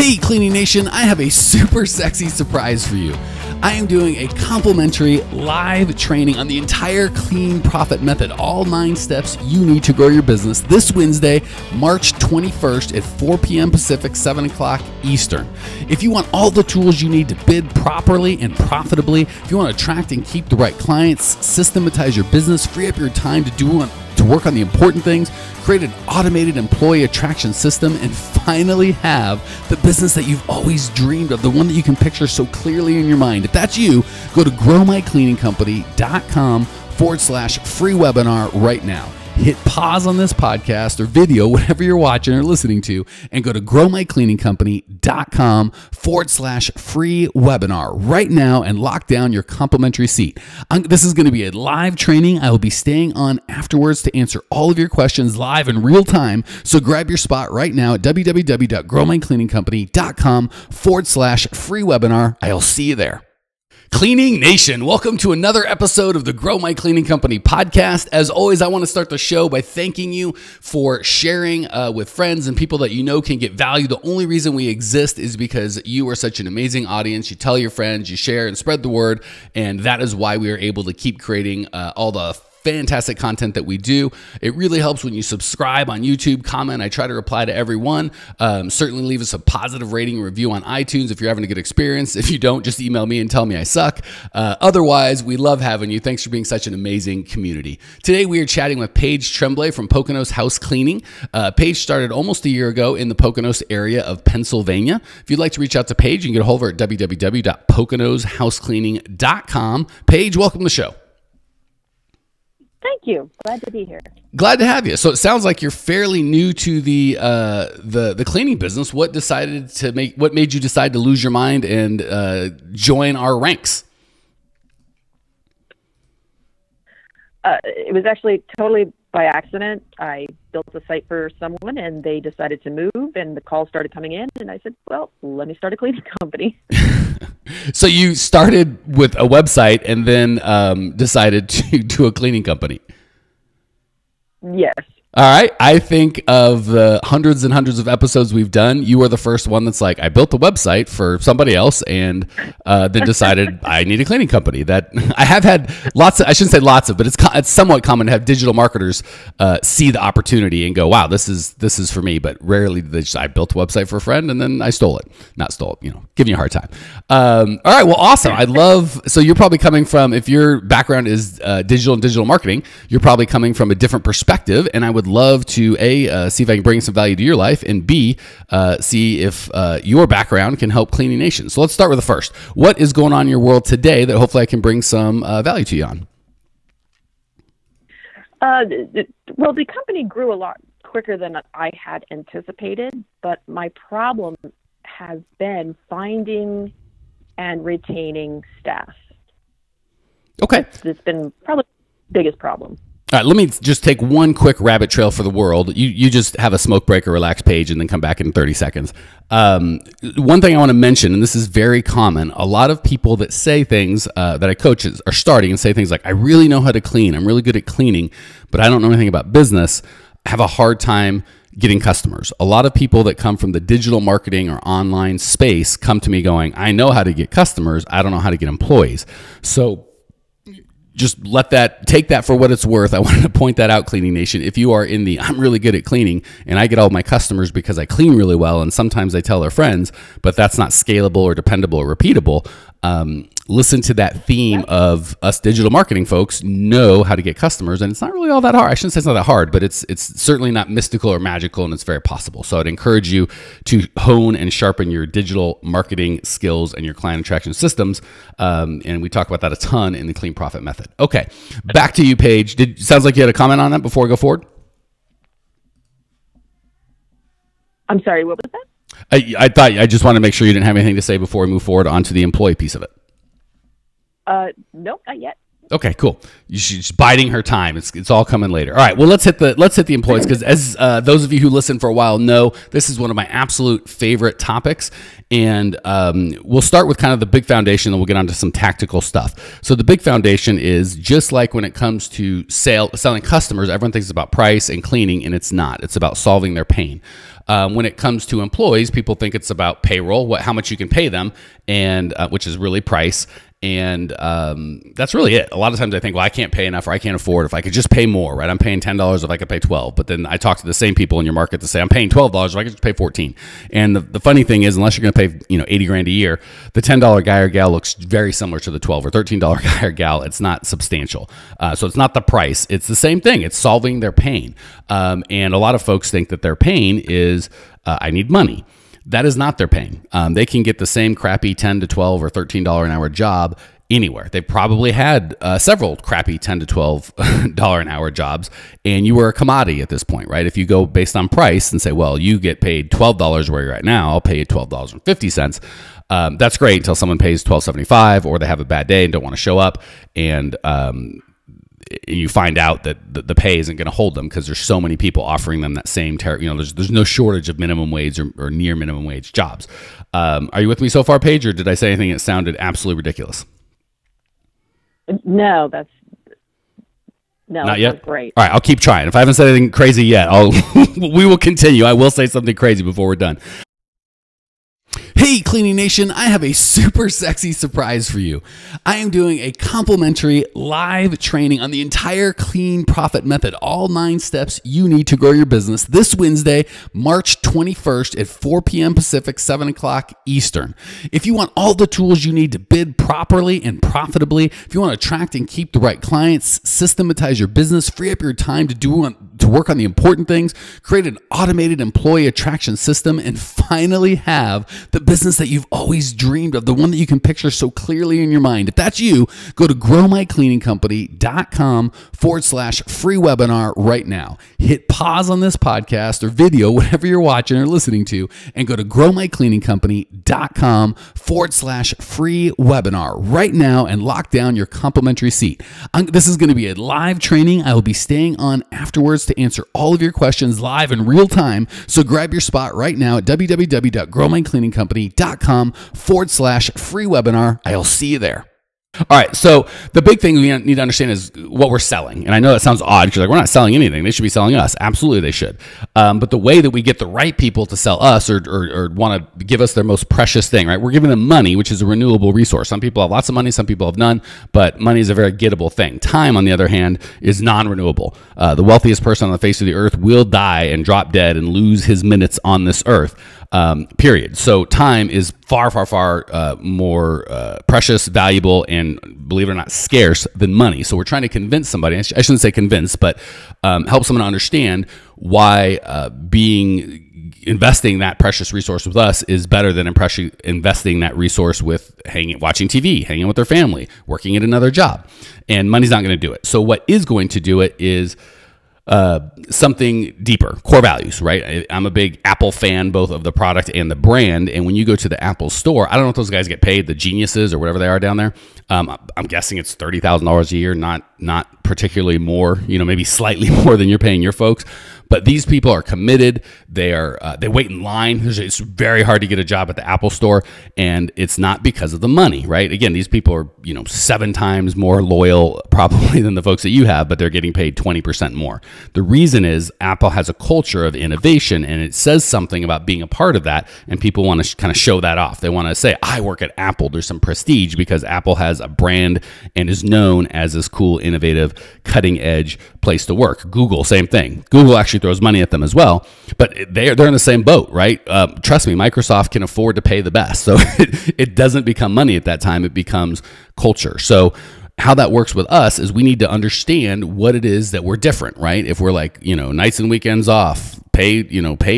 Hey Cleaning Nation, I have a super sexy surprise for you. I am doing a complimentary live training on the entire clean profit method, all 9 steps you need to grow your business this Wednesday, March 21st at 4 p.m. Pacific, 7 o'clock Eastern. If you want all the tools you need to bid properly and profitably, if you want to attract and keep the right clients, systematize your business, free up your time to work on the important things, create an automated employee attraction system, and finally have the business that you've always dreamed of, the one that you can picture so clearly in your mind. If that's you, go to growmycleaningcompany.com/free webinar right now. Hit pause on this podcast or video, whatever you're watching or listening to, and go to growmycleaningcompany.com/free webinar right now and lock down your complimentary seat. This is going to be a live training. I will be staying on afterwards to answer all of your questions live in real time. So grab your spot right now at www.growmycleaningcompany.com/free webinar. I'll see you there. Cleaning Nation, welcome to another episode of the Grow My Cleaning Company podcast. As always, I want to start the show by thanking you for sharing with friends and people that you know can get value. The only reason we exist is because you are such an amazing audience. You tell your friends, you share and spread the word, and that is why we are able to keep creating all the fantastic content that we do. It really helps when you subscribe on YouTube, comment. I try to reply to everyone. Certainly leave us a positive rating and review on iTunes if you're having a good experience. If you don't, just email me and tell me I suck. Otherwise, we love having you. Thanks for being such an amazing community. Today, we are chatting with Paige Tremblay from Poconos House Cleaning. Paige started almost a year ago in the Poconos area of Pennsylvania. If you'd like to reach out to Paige, you can get a hold of her at www.poconoshousecleaning.com. Paige, welcome to the show. Thank you. Glad to be here. Glad to have you. So it sounds like you're fairly new to the cleaning business. What made you decide to lose your mind and join our ranks? It was actually totally by accident. I built a site for someone and they decided to move and the calls started coming in and I said, well, let me start a cleaning company. So you started with a website and then decided to do a cleaning company. Yes. All right. I think of the hundreds and hundreds of episodes we've done, you were the first one that's like, I built a website for somebody else and then decided I need a cleaning company. That I have had lots of, I shouldn't say lots of, but it's somewhat common to have digital marketers see the opportunity and go, wow, this is for me. But rarely do they just, I built a website for a friend and then I stole it. Not stole it, giving you a hard time. All right. Well, awesome. So you're probably coming from, if your background is digital and digital marketing, you're probably coming from a different perspective. And I would love to see if I can bring some value to your life, and B, see if your background can help Cleaning Nation. So let's start with the first. What is going on in your world today that hopefully I can bring some value to you on? Well, the company grew a lot quicker than I had anticipated, but my problem has been finding and retaining staff. Okay. It's been probably the biggest problem. All right, let me just take one quick rabbit trail for the world. You just have a smoke break or relax Page and then come back in 30 seconds. One thing I want to mention, and this is very common, a lot of people that say things that I coach are starting and say things like, I really know how to clean. I'm really good at cleaning, but I don't know anything about business. I have a hard time getting customers. A lot of people that come from the digital marketing or online space come to me going, I know how to get customers. I don't know how to get employees. So just take that for what it's worth. I wanted to point that out, Cleaning Nation. If you are in the, I'm really good at cleaning and I get all my customers because I clean really well, and sometimes they tell their friends, but that's not scalable or dependable or repeatable. Listen to that theme of us digital marketing folks know how to get customers, and it's not really all that hard. I shouldn't say it's not that hard, but it's certainly not mystical or magical, and it's very possible. So I'd encourage you to hone and sharpen your digital marketing skills and your client attraction systems. And we talk about that a ton in the Clean Profit Method. Okay, back to you, Paige. Sounds like you had a comment on that before we go forward. I'm sorry, what was that? I just want to make sure you didn't have anything to say before we move forward onto the employee piece of it. Nope, not yet. Okay, cool. She's biding her time. It's all coming later. All right. Well, let's hit the employees, because as those of you who listen for a while know, this is one of my absolute favorite topics. And we'll start with kind of the big foundation, and we'll get onto some tactical stuff. So the big foundation is just like when it comes to selling customers, everyone thinks it's about price and cleaning, and it's not. It's about solving their pain. When it comes to employees, people think it's about payroll, how much you can pay them, and which is really price. And that's really it. A lot of times I think, well, I can't pay enough, or I can't afford. If I could just pay more, right? I'm paying $10 if I could pay 12. But then I talk to the same people in your market to say, I'm paying $12 if I could just pay 14. And the funny thing is, unless you're going to pay 80 grand a year, the $10 guy or gal looks very similar to the $12 or $13 guy or gal. It's not substantial. So it's not the price. It's the same thing. It's solving their pain. And a lot of folks think that their pain is, I need money. That is not their pain. They can get the same crappy $10 to $12 or $13 an hour job anywhere. They've probably had several crappy $10 to $12 an hour jobs, and you were a commodity at this point, right? If you go based on price and say, well, you get paid $12 where you're at now, I'll pay you $12.50. That's great until someone pays $12.75, or they have a bad day and don't want to show up, and you find out that the pay isn't going to hold them because there's so many people offering them that same there's no shortage of minimum wage or near minimum wage jobs. Are you with me so far, Paige, or did I say anything that sounded absolutely ridiculous? No, not yet. Great. All right, I'll keep trying. If I haven't said anything crazy yet, we will continue. I will say something crazy before we're done. Hey, Cleaning Nation, I have a super sexy surprise for you. I am doing a complimentary live training on the entire clean profit method, all 9 steps you need to grow your business, this Wednesday, March 21st at 4 p.m. Pacific, 7 o'clock Eastern. If you want all the tools you need to bid properly and profitably, if you want to attract and keep the right clients, systematize your business, free up your time to work on the important things, create an automated employee attraction system, and finally have the business that you've always dreamed of, the one that you can picture so clearly in your mind. If that's you, go to growmycleaningcompany.com/free webinar right now. Hit pause on this podcast or video, whatever you're watching or listening to, and go to growmycleaningcompany.com/free webinar right now and lock down your complimentary seat. This is going to be a live training. I will be staying on afterwards to answer all of your questions live in real time. So grab your spot right now at www.growmycleaningcompany.com/free webinar. I'll see you there. All right, so the big thing we need to understand is what we're selling. And I know that sounds odd because we're not selling anything. They should be selling us. Absolutely, they should. But the way that we get the right people to sell us or want to give us their most precious thing, right? We're giving them money, which is a renewable resource. Some people have lots of money, some people have none, but money is a very gettable thing. Time, on the other hand, is non-renewable. The wealthiest person on the face of the earth will die and drop dead and lose his minutes on this earth. Period. So time is far more precious, valuable, and believe it or not, scarce than money. So we're trying to convince somebody, I shouldn't say convince, but help someone understand why investing that precious resource with us is better than investing that resource with watching TV, hanging with their family, working at another job. And money's not going to do it. So what is going to do it is something deeper, core values, right? I'm a big Apple fan, both of the product and the brand. And when you go to the Apple store, I don't know if those guys get paid, the geniuses or whatever they are down there. I'm guessing it's $30,000 a year, not particularly more, maybe slightly more than you're paying your folks. But these people are committed. They wait in line. It's very hard to get a job at the Apple store, and it's not because of the money, right? Again, these people are 7 times more loyal probably than the folks that you have, but they're getting paid 20% more. The reason is Apple has a culture of innovation, and it says something about being a part of that, and people want to kind of show that off. They want to say, I work at Apple. There's some prestige because Apple has a brand and is known as this cool, innovative, cutting-edge place to work. Google, same thing. Google actually throws money at them as well, but they're in the same boat, right? Trust me, Microsoft can afford to pay the best. So it doesn't become money at that time. It becomes culture. So how that works with us is we need to understand what it is that we're different, right? If we're like, nights and weekends off, paid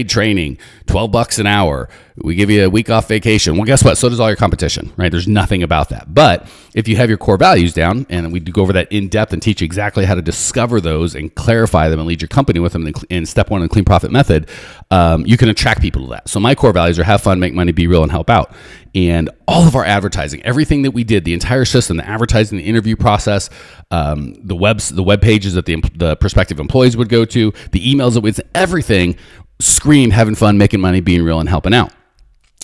training, $12 an hour, we give you a week off vacation. Well, guess what? So does all your competition, right? There's nothing about that. But if you have your core values down, and we go over that in depth and teach exactly how to discover those and clarify them and lead your company with them in step 1 in the clean profit method, you can attract people to that. So my core values are have fun, make money, be real, and help out. And all of our advertising, everything that we did, the entire system, the advertising, the interview process, the web pages that the prospective employees would go to, the emails that we, everything screamed having fun, making money, being real, and helping out.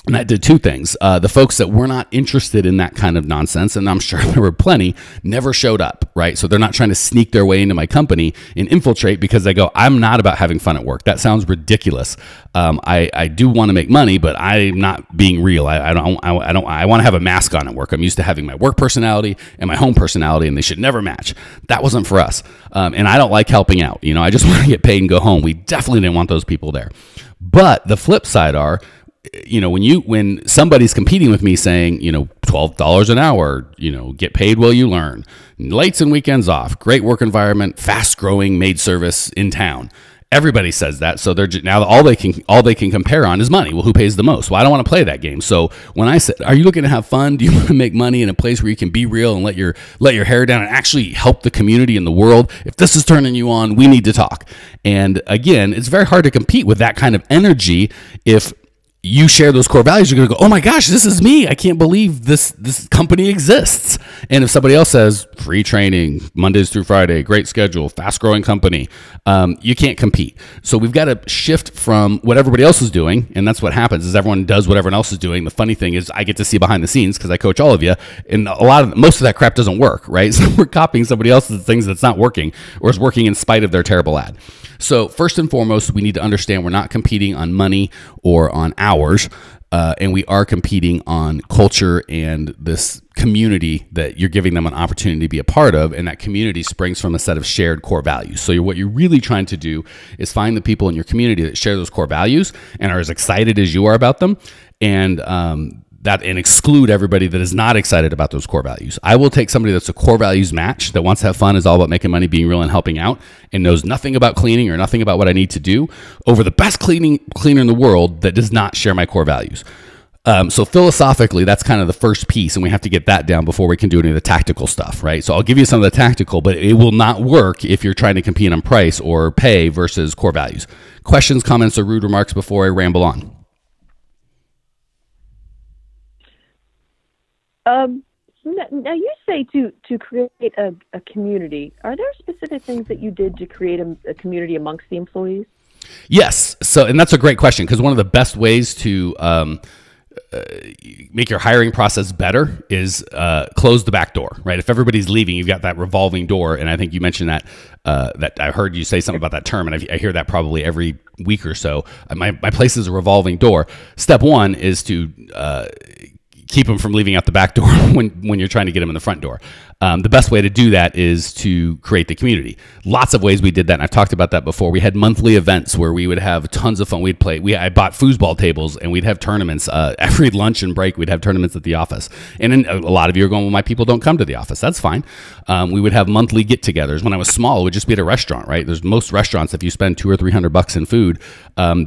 And that did two things. The folks that were not interested in that kind of nonsense, and I'm sure there were plenty, never showed up, right? So they're not trying to sneak their way into my company and infiltrate because they go, I'm not about having fun at work. That sounds ridiculous. I do want to make money, but I'm not being real. I want to have a mask on at work. I'm used to having my work personality and my home personality, and they should never match. That wasn't for us. And I don't like helping out. I just want to get paid and go home. We definitely didn't want those people there. But the flip side are, when somebody's competing with me saying, $12 an hour, get paid while you learn, lights and weekends off, great work environment, fast growing maid service in town. Everybody says that. So they're now all they can compare on is money. Well, who pays the most? Well, I don't want to play that game. So when I said, are you looking to have fun? Do you want to make money in a place where you can be real and let your hair down and actually help the community and the world? If this is turning you on, we need to talk. And again, it's very hard to compete with that kind of energy if you share those core values. You're going to go, oh my gosh, this is me. I can't believe this company exists. And if somebody else says free training, Mondays through Friday, great schedule, fast growing company, you can't compete. So we've got to shift from what everybody else is doing. And that's what happens is everyone does what everyone else is doing. The funny thing is I get to see behind the scenes because I coach all of you. And most of that crap doesn't work, right? So we're copying somebody else's things that's not working or is working in spite of their terrible ad. So first and foremost, we need to understand we're not competing on money or on hours, and we are competing on culture and this community that you're giving them an opportunity to be a part of, and that community springs from a set of shared core values. So what you're really trying to do is find the people in your community that share those core values and are as excited as you are about them, and exclude everybody that is not excited about those core values. I will take somebody that's a core values match, that wants to have fun, is all about making money, being real, and helping out, and knows nothing about cleaning or nothing about what I need to do, over the best cleaner in the world that does not share my core values. So philosophically, that's kind of the first piece, and we have to get that down before we can do any of the tactical stuff, right? So I'll give you some of the tactical, but it will not work if you're trying to compete on price or pay versus core values. Questions, comments, or rude remarks before I ramble on? Now you say to create a community. Are there specific things that you did to create a community amongst the employees? Yes. So, and that's a great question, because one of the best ways to make your hiring process better is close the back door, right? If everybody's leaving, you've got that revolving door, and I think you mentioned that that I heard you say something about that term, and I hear that probably every week or so. My place is a revolving door. Step one is to keep them from leaving out the back door when you're trying to get them in the front door. The best way to do that is to create the community. Lots of ways we did that, and I've talked about that before. We had monthly events where we would have tons of fun. I bought foosball tables, and we'd have tournaments. Every lunch and break, we'd have tournaments at the office. And then a lot of you are going, well, my people don't come to the office. That's fine. We would have monthly get-togethers. When I was small, it would just be at a restaurant, right? There's most restaurants, if you spend $200 or $300 in food,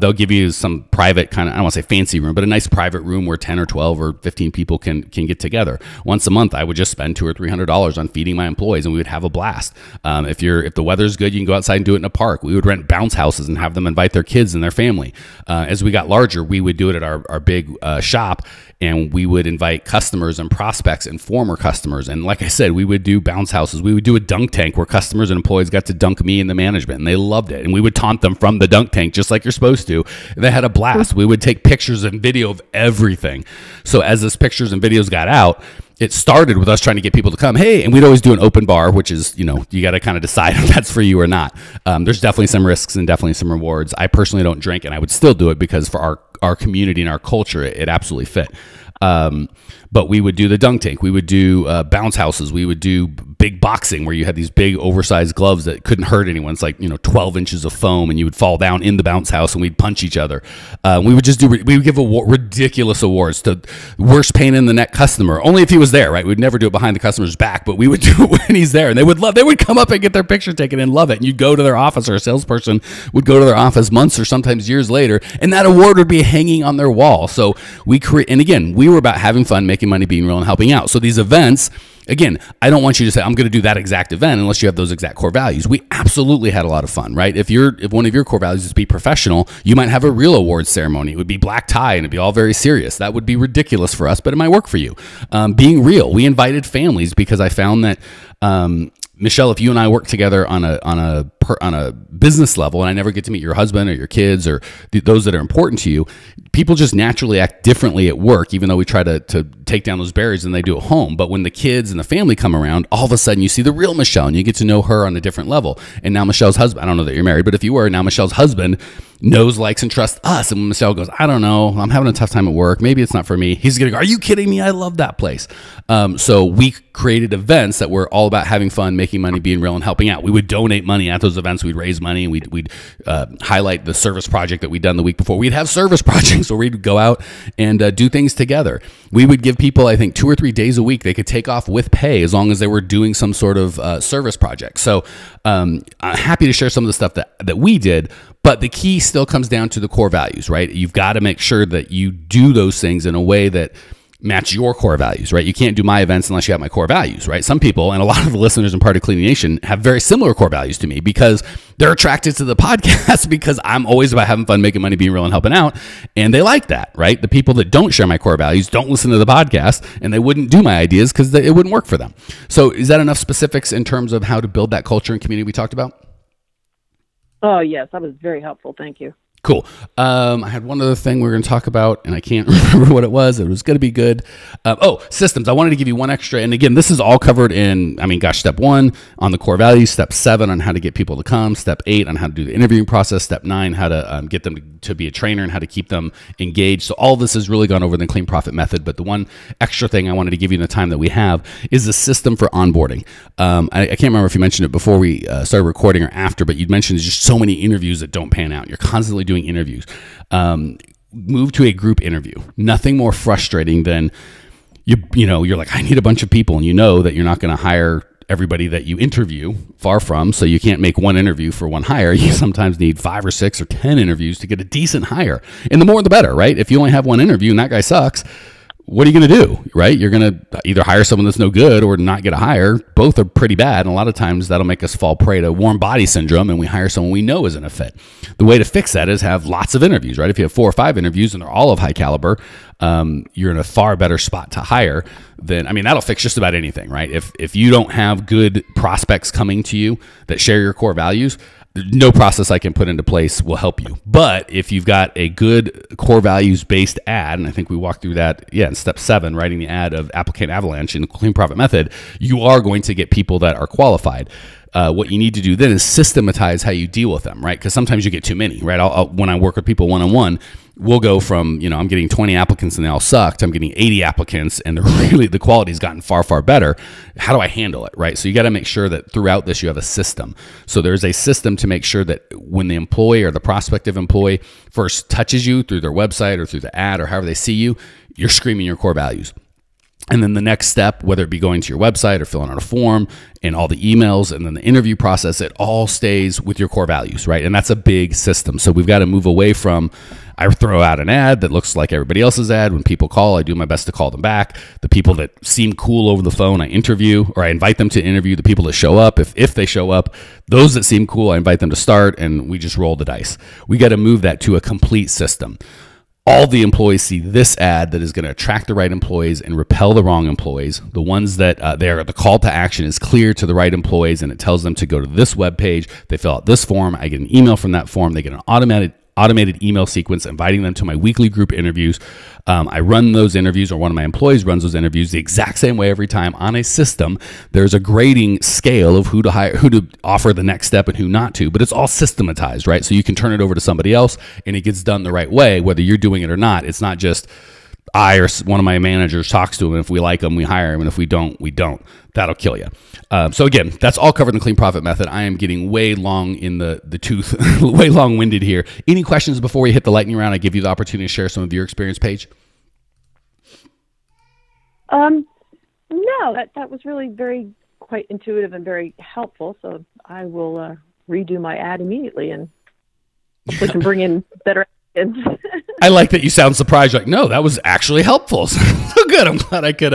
they'll give you some private kind of, I don't want to say fancy room, but a nice private room where 10 or 12 or 15 people can get together. Once a month, I would just spend $200 or $300 on feeding my employees, and we would have a blast. If the weather's good, you can go outside and do it in a park. We would rent bounce houses and have them invite their kids and their family. As we got larger, we would do it at our big shop, and we would invite customers and prospects and former customers. And like I said, we would do bounce houses. We would do a dunk tank where customers and employees got to dunk me and the management, and they loved it. And we would taunt them from the dunk tank, just like you're supposed to. And they had a blast. We would take pictures and video of everything. So as those pictures and videos got out, it started with us trying to get people to come, hey, and we'd always do an open bar, which is, you got to kind of decide if that's for you or not. There's definitely some risks and definitely some rewards. I personally don't drink, and I would still do it because for our community and our culture, it absolutely fit. But we would do the dunk tank. We would do bounce houses. We would do big boxing where you had these big oversized gloves that couldn't hurt anyone. It's like, 12 inches of foam, and you would fall down in the bounce house, and we'd punch each other. We would give ridiculous awards to worst pain in the neck customer, only if he was there, right? We'd never do it behind the customer's back, but we would do it when he's there, and they would come up and get their picture taken and love it. And you'd go to their office, or a salesperson would go to their office months or sometimes years later, and that award would be hanging on their wall. So and again, we were about having fun, making money, being real, and helping out. So these events, again, I don't want you to say, I'm going to do that exact event unless you have those exact core values. We absolutely had a lot of fun, right? If one of your core values is to be professional, you might have a real awards ceremony. It would be black tie, and it'd be all very serious. That would be ridiculous for us, but it might work for you. Being real, we invited families because I found that, Michelle, if you and I work together on a on a business level, and I never get to meet your husband or your kids or those that are important to you, people just naturally act differently at work, even though we try to take down those barriers than they do at home. But when the kids and the family come around, all of a sudden you see the real Michelle and you get to know her on a different level. And now Michelle's husband, I don't know that you're married, but if you were, now Michelle's husband knows, likes, and trusts us. And when Michelle goes, I don't know, I'm having a tough time at work, maybe it's not for me, he's going to go, are you kidding me? I love that place. So we created events that were all about having fun, making money, being real, and helping out. We would donate money at those events. We'd raise money. We'd highlight the service project that we'd done the week before. We'd have service projects where we'd go out and do things together. We would give people, I think, 2 or 3 days a week they could take off with pay as long as they were doing some sort of service project. So I'm happy to share some of the stuff that we did. But the key still comes down to the core values, right? You've got to make sure that you do those things in a way that match your core values, right? You can't do my events unless you have my core values, right? Some people, and a lot of the listeners and part of Cleaning Nation, have very similar core values to me because they're attracted to the podcast because I'm always about having fun, making money, being real, and helping out. And they like that, right? The people that don't share my core values don't listen to the podcast, and they wouldn't do my ideas because it wouldn't work for them. So is that enough specifics in terms of how to build that culture and community we talked about? Oh, yes. That was very helpful. Thank you. Cool. I had one other thing we were going to talk about, and I can't remember what it was. It was going to be good. Systems. I wanted to give you one extra. And again, this is all covered in, step 1 on the core values, step 7 on how to get people to come, step 8 on how to do the interviewing process, step 9, how to get them to be a trainer and how to keep them engaged. So all this has really gone over the Clean Profit method. But the one extra thing I wanted to give you in the time that we have is the system for onboarding. I can't remember if you mentioned it before we started recording or after, but you'd mentioned there's just so many interviews that don't pan out. You're constantly doing interviews. Move to a group interview. Nothing more frustrating than you're like, I need a bunch of people, and you know that you're not going to hire everybody that you interview, far from, so you can't make one interview for one hire. You sometimes need 5 or 6 or 10 interviews to get a decent hire. And the more the better, right? If you only have one interview and that guy sucks, what are you going to do, right? You're going to either hire someone that's no good or not get a hire. Both are pretty bad. And a lot of times that'll make us fall prey to warm body syndrome, and we hire someone we know isn't a fit. The way to fix that is have lots of interviews, right? If you have 4 or 5 interviews and they're all of high caliber, you're in a far better spot to hire than, that'll fix just about anything, right? If you don't have good prospects coming to you that share your core values, no process I can put into place will help you. But if you've got a good core values based ad, and I think we walked through that, in step 7, writing the ad of Applicant Avalanche in the Clean Profit method, you are going to get people that are qualified. What you need to do then is systematize how you deal with them, right? Because sometimes you get too many, right? When I work with people one-on-one, we'll go from, I'm getting 20 applicants and they all sucked. I'm getting 80 applicants and the quality's gotten far, far better. How do I handle it, right? So you got to make sure that throughout this, you have a system. So there's a system to make sure that when the employee or the prospective employee first touches you through their website or through the ad or however they see you, you're screaming your core values. And then the next step, whether it be going to your website or filling out a form and all the emails and then the interview process, it all stays with your core values, right? And that's a big system. So we've got to move away from, I throw out an ad that looks like everybody else's ad. When people call, I do my best to call them back. The people that seem cool over the phone, I interview, or I invite them to interview. The people that show up, if they show up, those that seem cool, I invite them to start, and we just roll the dice. We got to move that to a complete system. All the employees see this ad that is going to attract the right employees and repel the wrong employees. The ones that the call to action is clear to the right employees, and it tells them to go to this web page. They fill out this form. I get an email from that form. They get an automated email sequence inviting them to my weekly group interviews. I run those interviews, or one of my employees runs those interviews the exact same way every time on a system. There's a grading scale of who to hire, who to offer the next step and who not to, but it's all systematized, right? So you can turn it over to somebody else and it gets done the right way, whether you're doing it or not. It's not just I or one of my managers talks to him, and if we like him, we hire him, and if we don't, we don't. That'll kill you. So again, that's all covered in the Clean Profit method. I am getting way long in the tooth, way long-winded here. Any questions before we hit the lightning round? I give you the opportunity to share some of your experience, Paige. No, that was really quite intuitive and very helpful. So I will redo my ad immediately, and hopefully can bring in better ads. I like that you sound surprised. You're like, no, that was actually helpful. So good. I'm glad I could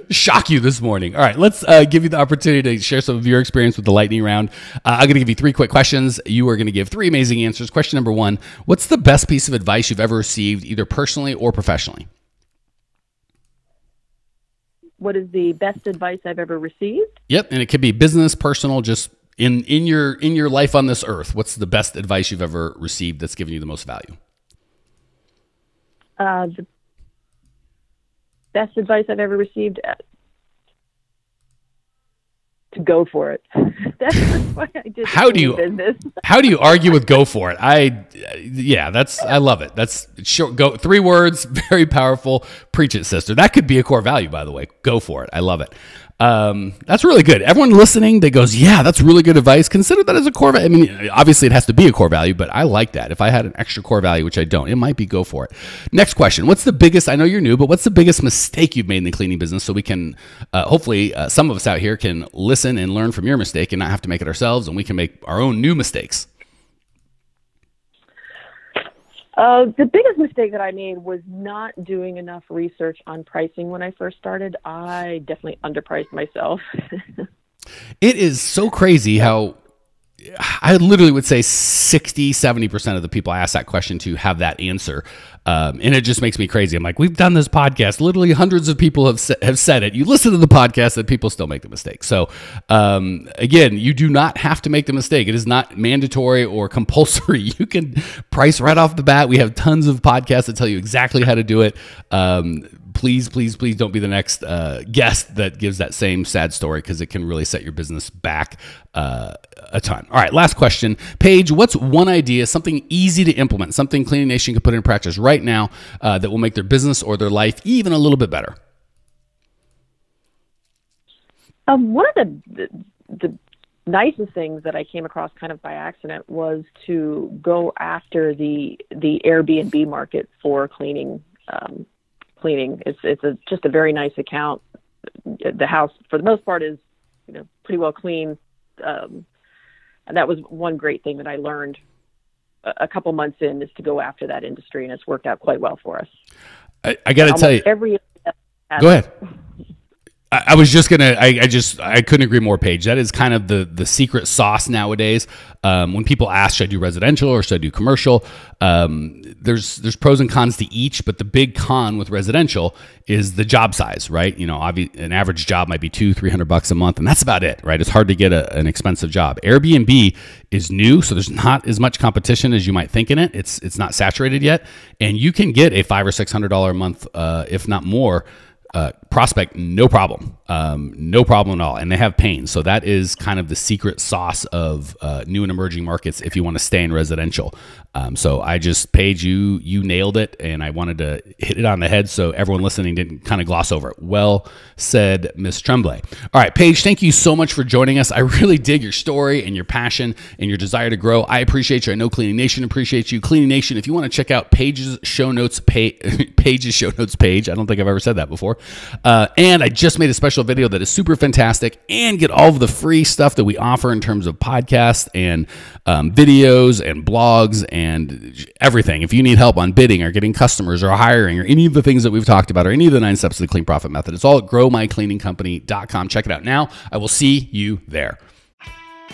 shock you this morning. All right, let's give you the opportunity to share some of your experience with the lightning round. I'm going to give you 3 quick questions. You are going to give 3 amazing answers. Question number 1, what's the best piece of advice you've ever received, either personally or professionally? What is the best advice I've ever received? Yep, and it could be business, personal, just in your life on this earth, what's the best advice you've ever received that's given you the most value? The best advice I've ever received, to go for it. That's why I did business. How do you argue with go for it? I love it. That's short. Go 3 words, very powerful. Preach it, sister. That could be a core value, by the way. Go for it. I love it. That's really good. Everyone listening that goes, yeah, that's really good advice. Consider that as a core value. I mean, obviously it has to be a core value, but I like that. If I had an extra core value, which I don't, it might be go for it. Next question. What's the biggest, I know you're new, but what's the biggest mistake you've made in the cleaning business so we can, hopefully some of us out here can listen and learn from your mistake and not have to make it ourselves, and we can make our own new mistakes. The biggest mistake that I made was not doing enough research on pricing when I first started. I definitely underpriced myself. It is so crazy how I literally would say 60-70% of the people I ask that question to have that answer. And it just makes me crazy. I'm like, we've done this podcast. Literally hundreds of people have said it. You listen to the podcast and people still make the mistake. So again, you do not have to make the mistake. It is not mandatory or compulsory. You can price right off the bat. We have tons of podcasts that tell you exactly how to do it. Please don't be the next guest that gives that same sad story, because it can really set your business back a ton. All right, last question. Paige, what's one idea, something easy to implement, something Cleaning Nation can put in practice right now that will make their business or their life even a little bit better? One of the nicest things that I came across kind of by accident was to go after the Airbnb market for cleaning. It's just a very nice account. The house, for the most part, is pretty well clean. And that was one great thing that I learned a couple months in, is to go after that industry, and it's worked out quite well for us. I got to tell you, go ahead. I was just gonna. I couldn't agree more, Paige. That is kind of the secret sauce nowadays. When people ask, should I do residential or should I do commercial? There's pros and cons to each, but the big con with residential is the job size, right? An average job might be $200-300 a month, and that's about it, right? It's hard to get an expensive job. Airbnb is new, so there's not as much competition as you might think in it. It's not saturated yet, and you can get a $500 or $600 a month, if not more, prospect, no problem at all. And they have pain. So that is kind of the secret sauce of new and emerging markets if you want to stay in residential. So Paige, you nailed it, and I wanted to hit it on the head so everyone listening didn't kind of gloss over it. Well said, Miss Tremblay. All right, Paige, thank you so much for joining us. I really dig your story and your passion and your desire to grow. I appreciate you. I know Cleaning Nation appreciates you. Cleaning Nation, if you want to check out Paige's show notes page, I don't think I've ever said that before. And I just made a special video that is super fantastic, and get all of the free stuff that we offer in terms of podcasts and videos and blogs and everything. If you need help on bidding or getting customers or hiring or any of the things that we've talked about or any of the 9 steps of the Clean Profit Method, it's all at growmycleaningcompany.com. Check it out now. I will see you there.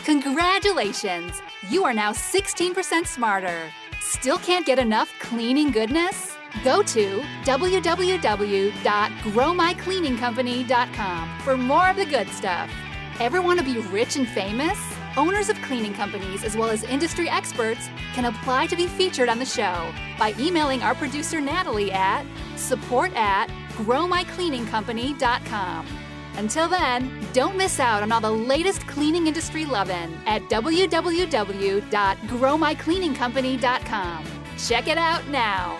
Congratulations! You are now 16% smarter. Still can't get enough cleaning goodness? Go to www.growmycleaningcompany.com for more of the good stuff. Ever want to be rich and famous? Owners of cleaning companies, as well as industry experts, can apply to be featured on the show by emailing our producer Natalie at support@growmycleaningcompany.com. Until then, don't miss out on all the latest cleaning industry lovin' at www.growmycleaningcompany.com. Check it out now.